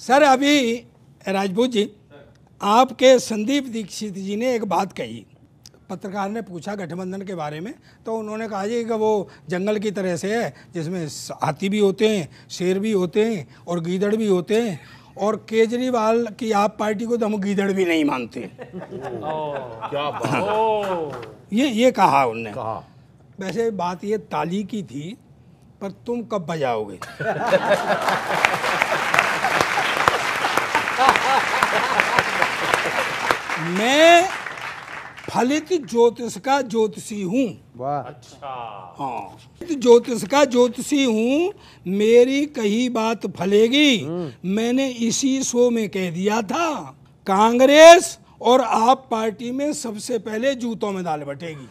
Sir अभी राजपूत जी आपके संदीप दीक्षित जी ने एक बात कही, पत्रकार ने पूछा गठबंधन के बारे में, तो उन्होंने कहा जी कि वो जंगल की तरह से है जिसमें हाथी भी होते हैं, शेर भी होते हैं और गीदड़ भी होते हैं, और केजरीवाल की आप पार्टी को तो हम गीदड़ भी नहीं मानते। क्या बात। ये कहा उनने। वैसे बात ये ताली की थी, पर तुम कब बजाओगे? मैं फलित ज्योतिष का ज्योतिषी हूँ। अच्छा। हाँ, ज्योतिष का ज्योतिषी हूँ, मेरी कही बात फलेगी। मैंने इसी शो में कह दिया था, कांग्रेस और आप पार्टी में सबसे पहले जूतों में दाल बटेगी।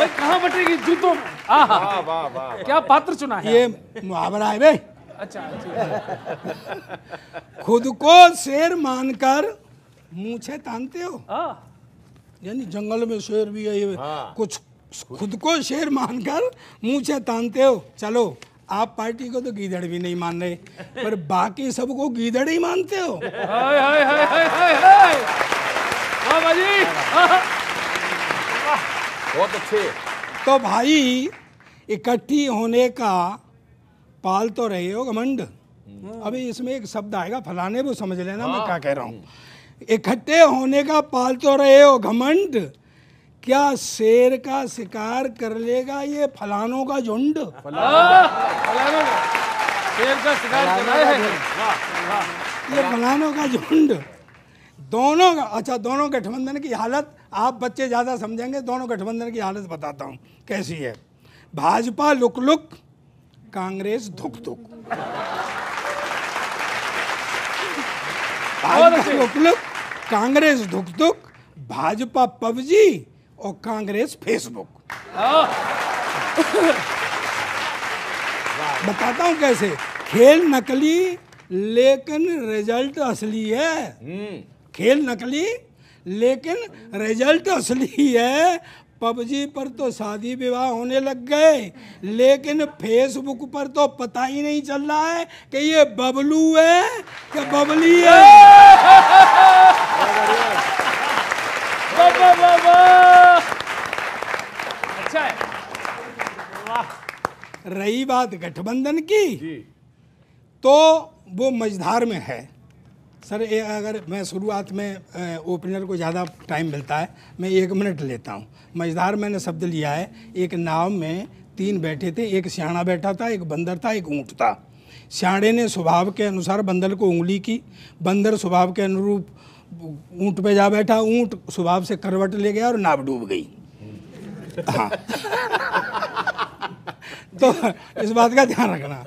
कहाँ बटेगी? जूतों में। वाह वाह वाह, क्या पात्र चुना है। ये मुहावरा है भाई। अच्छा। खुद को शेर मानकर मूछे तानते हो, यानी जंगल में शेर भी है, कुछ खुद को शेर मानकर मूछे तानते हो। चलो आप पार्टी को तो गीदड़ भी नहीं मान रहे, पर बाकी सबको गीदड़ ही मानते हो। हाय हाय हाय हाय हाय हाय, वाह बाजी, बहुत अच्छे। तो भाई इकट्ठी होने का पाल तो रहे हो घमंड। अभी इसमें एक शब्द आएगा फलाने, वो समझ लेना मैं क्या कह रहा हूँ। इकट्ठे होने का पाल तो रहे हो घमंड, क्या शेर का शिकार कर लेगा ये फलानों का झुंड? फलानों का शेर का शिकार कर रहा है ये फलानों का झुंड। दोनों का, अच्छा दोनों गठबंधन की हालत आप बच्चे ज्यादा समझेंगे, दोनों गठबंधन की हालत बताता हूँ कैसी है। भाजपा लुक लुक, कांग्रेस धुक धुक। भाजपा लुक लुक, कांग्रेस धुक धुक, भाजपा पबजी और कांग्रेस फेसबुक। बताता हूं कैसे। खेल नकली लेकिन रिजल्ट असली है। खेल नकली लेकिन रिजल्ट असली है। पबजी पर तो शादी विवाह होने लग गए, लेकिन फेसबुक पर तो पता ही नहीं चल रहा है कि ये बबलू है कि बबली है। अच्छा है। रही बात गठबंधन की, तो वो मझधार में है। सर अगर मैं शुरुआत में ओपनर को ज़्यादा टाइम मिलता है, मैं 1 मिनट लेता हूँ। मझधार मैंने शब्द लिया है। एक नाव में 3 बैठे थे, एक सियाना बैठा था, एक बंदर था, एक ऊँट था। सियाने ने स्वभाव के अनुसार बंदर को उंगली की, बंदर स्वभाव के अनुरूप ऊँट पे जा बैठा, ऊँट स्वभाव से करवट ले गया और नाव डूब गई। हाँ। तो इस बात का ध्यान रखना।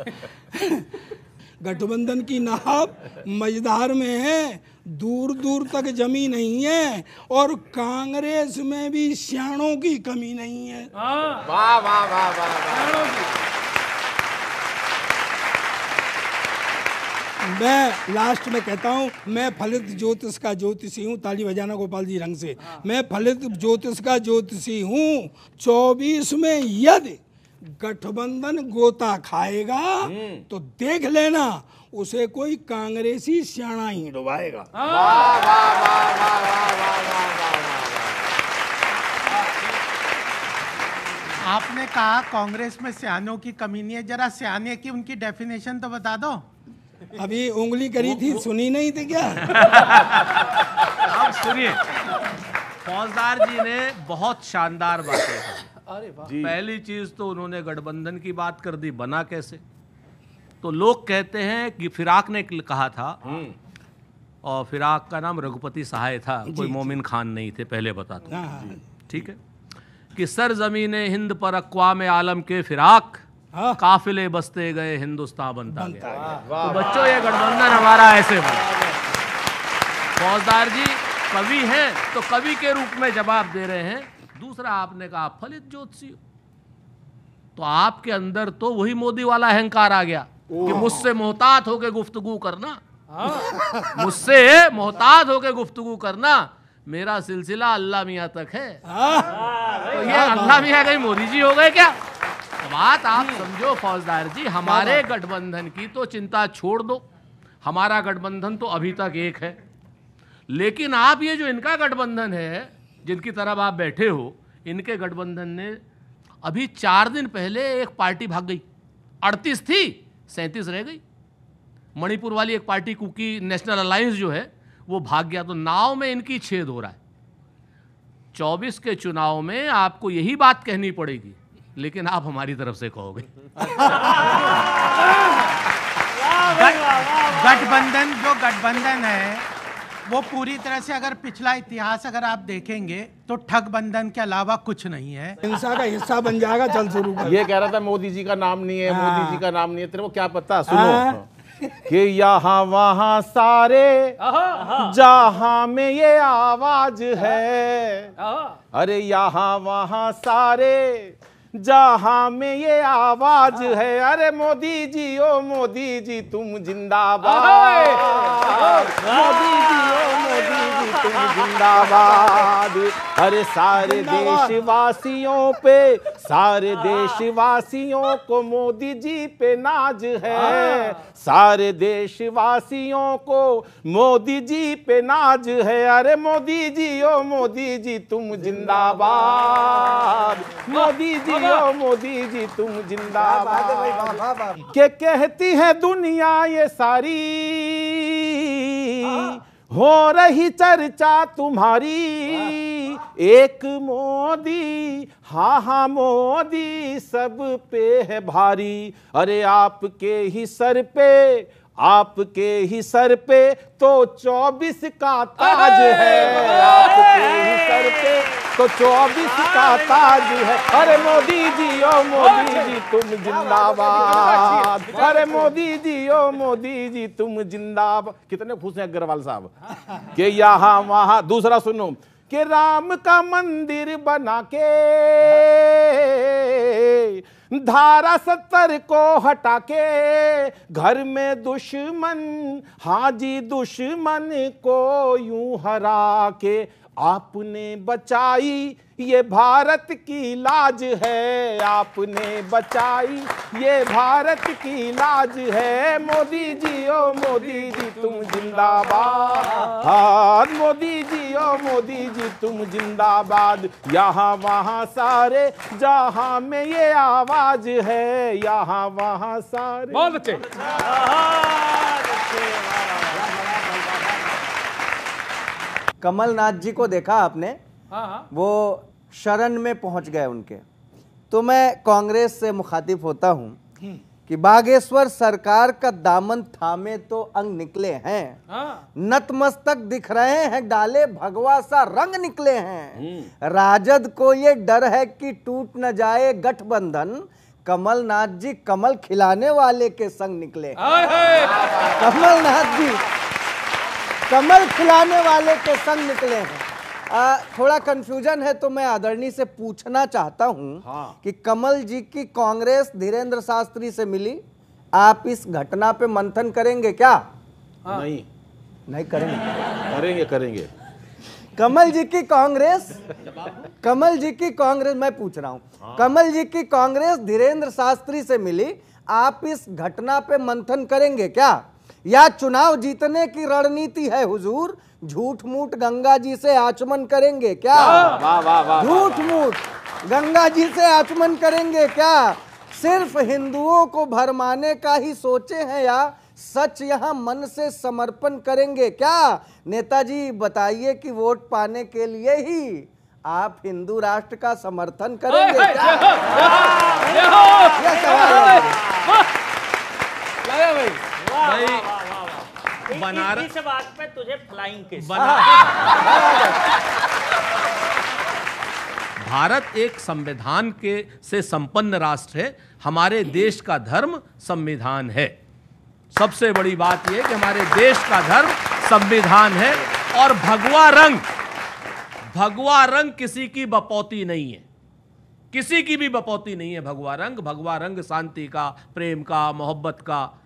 गठबंधन की नाव मझधार में है, दूर दूर तक जमी नहीं है, और कांग्रेस में भी सियाणों की कमी नहीं है। वाह वाह वाह वाह। मैं लास्ट में कहता हूँ, मैं फलित ज्योतिष का ज्योतिषी हूँ। ताली बजाना गोपाल जी रंग से। मैं फलित ज्योतिष का ज्योतिषी हूँ। 24 में यदि गठबंधन गोता खाएगा तो देख लेना, उसे कोई कांग्रेसी सियाना ही डुबाएगा। आपने कहा कांग्रेस में सियानों की कमी नहीं है, जरा सियाने की उनकी डेफिनेशन तो बता दो। अभी उंगली करी थी, सुनी नहीं थी क्या? अब सुनिए, फौजदार जी ने बहुत शानदार बातें कही। अरे वाह। पहली चीज तो उन्होंने गठबंधन की बात कर दी, बना कैसे। तो लोग कहते हैं कि फिराक ने कहा था, और फिराक का नाम रघुपति सहाय था, कोई मोमिन खान नहीं थे, पहले बताता हूं। ठीक है, कि सर जमीने हिंद पर अक़वाम आलम के फिराक, काफिले बसते गए हिंदुस्तान बनता गया। तो बच्चों ये गठबंधन हमारा ऐसे बना। फौजदार जी कवि हैं तो कवि के रूप में जवाब दे रहे हैं। दूसरा आपने कहा फलित ज्योतिषी, तो आपके अंदर तो वही मोदी वाला अहंकार आ गया कि मुझसे मोहतात होके गुफ्तगू करना, मुझसे मोहतात होके गुफ्तगू करना, मेरा सिलसिला अल्लाह मियाँ तक है। तो ये अल्लाह मियाँ कहीं मोदी जी हो गए क्या? बात आप समझो फौजदार जी, हमारे गठबंधन की तो चिंता छोड़ दो, हमारा गठबंधन तो अभी तक एक है। लेकिन आप ये जो इनका गठबंधन है, जिनकी तरफ आप बैठे हो, इनके गठबंधन ने अभी 4 दिन पहले एक पार्टी भाग गई। 38 थी, 37 रह गई। मणिपुर वाली एक पार्टी कुकी नेशनल अलायंस जो है वो भाग गया। तो नाव में इनकी छेद हो रहा है। 24 के चुनाव में आपको यही बात कहनी पड़ेगी, लेकिन आप हमारी तरफ से कहोगे। गठबंधन है वो पूरी तरह से, अगर पिछला इतिहास अगर आप देखेंगे तो ठगबंधन के अलावा कुछ नहीं है। हिंसा का हिस्सा बन जाएगा। चल शुरू कर। ये कह रहा था मोदी जी का नाम नहीं है, मोदी जी का नाम नहीं है। तेरे को क्या पता? सुनो कि यहाँ वहाँ सारे जहाँ में ये आवाज है, अरे यहाँ वहाँ सारे जहाँ में ये आवाज है, अरे मोदी जी ओ मोदी जी तुम जिंदाबाद, मोदी जी ओ मोदी जी तुम जिंदाबाद। अरे सारे देशवासियों पे, सारे देशवासियों को मोदी जी पे नाज है, सारे देशवासियों को मोदी जी पे नाज है, अरे मोदी जी ओ मोदी जी तुम जिंदाबाद, मोदी जी ओ मोदी जी तुम जिंदाबाद। के कहती है दुनिया ये सारी, हो रही चर्चा तुम्हारी, एक मोदी, हाँ हाँ मोदी सब पे है भारी, अरे आपके ही सर पे, आपके ही सर पे तो 24 का ताज है, आपके ही सर पे तो 24 का ताज है, अरे मोदी जी ओ मोदी जी तुम जिंदाबाद, अरे मोदी जी ओ मोदी जी तुम जिंदाबाद। कितने खुश हैं अग्रवाल साहब कि यहाँ वहाँ। दूसरा सुनो कि राम का मंदिर बना के धारा 70 को हटा के, घर में दुश्मन, हाँ जी दुश्मन को यूं हरा के, आपने बचाई ये भारत की लाज है, आपने बचाई ये भारत की लाज है, मोदी जी ओ मोदी जी तुम जिंदाबाद, हाँ मोदी जी ओ मोदी जी तुम जिंदाबाद। यहाँ वहाँ सारे जहाँ में ये आवाज है, यहाँ वहाँ सारे। बहुत अच्छे। कमलनाथ जी को देखा आपने? हाँ। वो शरण में पहुंच गए उनके। तो मैं कांग्रेस से मुखातिब होता हूं कि बागेश्वर सरकार का दामन थामे तो अंग निकले हैं, नतमस्तक दिख रहे हैं, डाले भगवा सा रंग निकले हैं। राजद को ये डर है कि टूट न जाए गठबंधन, कमलनाथ जी कमल खिलाने वाले के संग निकले। कमलनाथ जी कमल खिलाने वाले के संग निकले हैं। थोड़ा कंफ्यूजन है तो मैं आदरणीय से पूछना चाहता हूं कि कमल जी की कांग्रेस धीरेन्द्र शास्त्री से मिली, आप इस घटना पे मंथन करेंगे क्या? नहीं करेंगे? करेंगे। कमल जी की कांग्रेस मैं पूछ रहा हूं, कमल जी की कांग्रेस धीरेन्द्र शास्त्री से मिली, आप इस घटना पे मंथन करेंगे क्या? या चुनाव जीतने की रणनीति है हुजूर, झूठ मूठ गंगा जी से आचमन करेंगे क्या? झूठ मूठ गंगा जी से आचमन करेंगे क्या? सिर्फ हिंदुओं को भरमाने का ही सोचे हैं या सच यहाँ मन से समर्पण करेंगे क्या? नेताजी बताइए कि वोट पाने के लिए ही आप हिंदू राष्ट्र का समर्थन करेंगे क्या? यह सवाल है। बनारस से बात पे तुझे फ्लाइंग किस। भारत एक संविधान के से संपन्न राष्ट्र है। हमारे देश का धर्म संविधान है। सबसे बड़ी बात यह कि हमारे देश का धर्म संविधान है। और भगवा रंग किसी की बपौती नहीं है, किसी की भी बपौती नहीं है। भगवा रंग शांति का, प्रेम का, मोहब्बत का,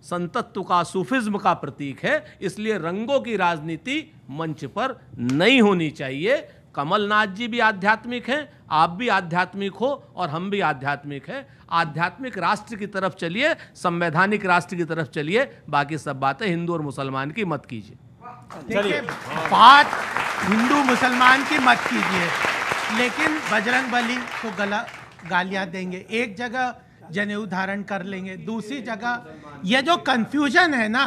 संतत्व का, सूफिज्म का प्रतीक है। इसलिए रंगों की राजनीति मंच पर नहीं होनी चाहिए। कमलनाथ जी भी आध्यात्मिक हैं, आप भी आध्यात्मिक हो और हम भी आध्यात्मिक हैं। आध्यात्मिक राष्ट्र की तरफ चलिए, संवैधानिक राष्ट्र की तरफ चलिए, बाकी सब बातें हिंदू और मुसलमान की मत कीजिए। देखिए, बात हिंदू मुसलमान की मत कीजिए, लेकिन बजरंग बली को गालियां देंगे, एक जगह जनेऊ धारण कर लेंगे, दूसरी जगह ये जो कंफ्यूजन है ना,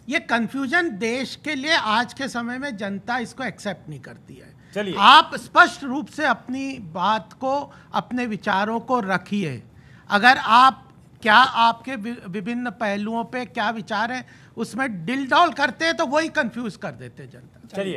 ये कंफ्यूजन देश के लिए आज के समय में जनता इसको एक्सेप्ट नहीं करती है। चलिए, आप स्पष्ट रूप से अपनी बात को, अपने विचारों को रखिए। अगर आप क्या आपके विभिन्न पहलुओं पे क्या विचार हैं उसमें डिल डॉल करते हैं तो वही कंफ्यूज कर देते हैं जनता। चलिए।